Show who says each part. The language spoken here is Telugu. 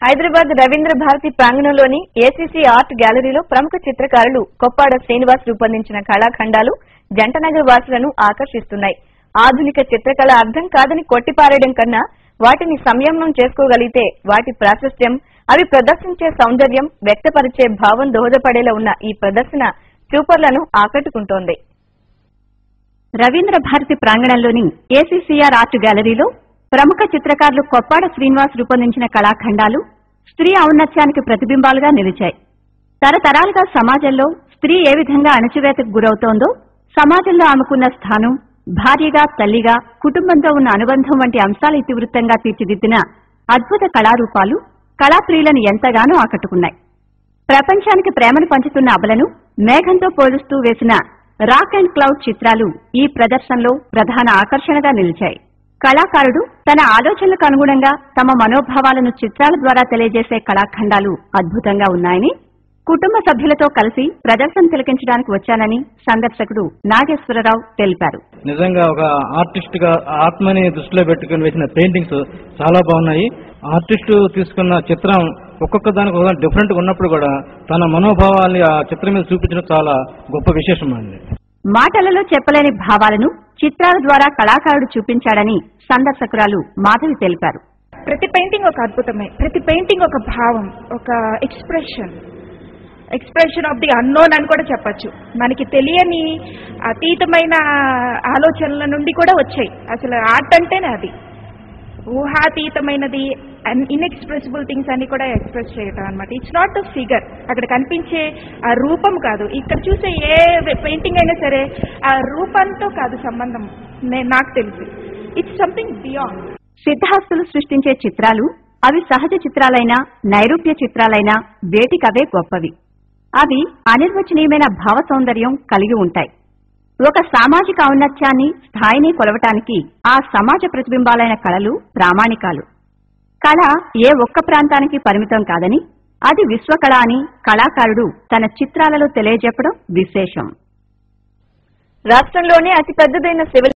Speaker 1: హైదరాబాద్ రవీంద్ర భారతి ప్రాంగణంలోని ఏసీసీ ఆర్ట్ గ్యాలరీలో ప్రముఖ చిత్రకారులు కొప్పాడ శ్రీనివాస్ రూపొందించిన కళాఖండాలు జంటనగర్ వాసులను ఆకర్షిస్తున్నాయి. ఆధునిక చిత్రకళ అర్థం కాదని కొట్టిపారేయడం కన్నా వాటిని సంయమనం చేసుకోగలిగితే వాటి ప్రాశస్త్యం, అవి ప్రదర్శించే సౌందర్యం, వ్యక్తపరిచే భావం దోహదపడేలా ఉన్న ఈ ప్రదర్శన చూపర్లను ఆకట్టుకుంటోంది.
Speaker 2: రవీంద్ర భారతి ప్రాంగణంలోని ఏసీసీఆర్ ఆర్ట్ గ్యాలరీలో ప్రముఖ చిత్రకారులు కొప్పాడ శ్రీనివాస్ రూపొందించిన కళాఖండాలు స్త్రీ ఔన్నత్యానికి ప్రతిబింబాలుగా నిలిచాయి. తరతరాలుగా సమాజంలో స్త్రీ ఏ విధంగా అణచివేతకు గురవుతోందో, సమాజంలో ఆమెకున్న స్థానం, భార్యగా, తల్లిగా, కుటుంబంతో ఉన్న అనుబంధం వంటి అంశాల ఇతివృత్తంగా తీర్చిదిద్దిన అద్భుత కళారూపాలు కళాప్రియులను ఎంతగానో ఆకట్టుకున్నాయి. ప్రపంచానికి ప్రేమను పంచుతున్న అబలను మేఘంతో పోలుస్తూ వేసిన రాక్ అండ్ క్లౌడ్ చిత్రాలు ఈ ప్రదర్శనలో ప్రధాన ఆకర్షణగా నిలిచాయి. కళాకారుడు తన ఆలోచనలకు అనుగుణంగా తమ మనోభావాలను చిత్రాల ద్వారా తెలియజేసే కళాఖండాలు అద్భుతంగా ఉన్నాయని, కుటుంబ సభ్యులతో కలిసి ప్రదర్శన తిలకించడానికి వచ్చానని సందర్శకుడు నాగేశ్వరరావు తెలిపారు.
Speaker 3: నిజంగా ఒక ఆర్టిస్ట్ గా ఆత్మని దృష్టిలో పెట్టుకుని వేసిన పెయింటింగ్స్ చాలా బాగున్నాయి. ఆర్టిస్టు తీసుకున్న చిత్రం ఒక్కొక్క దానికి ఒక డిఫరెంట్ గా ఉన్నప్పుడు కూడా తన మనోభావాల్ని ఆ చిత్రం మీద చూపించడం చాలా గొప్ప విశేషం అండి.
Speaker 2: మాటలలో చెప్పలేని భావాలను చిత్రాల ద్వారా కళాకారుడు చూపించాడని సందర్శకురాలు మాధవి తెలిపారు.
Speaker 4: ప్రతి పెయింటింగ్ ఒక అద్భుతమే, ప్రతి పెయింటింగ్ ఒక భావం, ఒక ఎక్స్ప్రెషన్ ఆఫ్ ది అన్నోన్ అని కూడా చెప్పచ్చు. మనకి తెలియని అతీతమైన ఆలోచనల నుండి కూడా వచ్చాయి. అసలు ఆర్ట్ అంటేనే అది ఊహాతీతమైనది, ఇన్ఎక్స్ప్రెసిబుల్ థింగ్స్ అన్ని కూడా ఎక్స్ప్రెస్ చేయటం అనమాట. ఇట్స్ నాట్ ద ఫిగర్, అక్కడ కనిపించే ఆ రూపం కాదు. ఇక్కడ చూసే ఏ పెయింటింగ్ అయినా సరే ఆ రూపంతో కాదు సంబంధం, నాకు తెలిసి ఇట్స్ సంథింగ్ బియాండ్.
Speaker 2: సిద్ధహస్తులు సృష్టించే చిత్రాలు అవి సహజ చిత్రాలైనా, నైరూప్య చిత్రాలైనా వేటికవే గొప్పవి. అవి అనిర్వచనీయమైన భావ సౌందర్యం కలిగి ఉంటాయి. ఒక సామాజిక ఔన్నత్యాన్ని, స్థాయిని కొలవటానికి ఆ సమాజ ప్రతిబింబాలైన కళలు ప్రామాణికాలు. కళ ఏ ఒక్క ప్రాంతానికి పరిమితం కాదని, అది విశ్వకళ అని కళాకారుడు తన చిత్రాలలో తెలియజెప్పడం విశేషం.
Speaker 1: రాష్ట్రంలోనే అతిపెద్దదైన సివిల్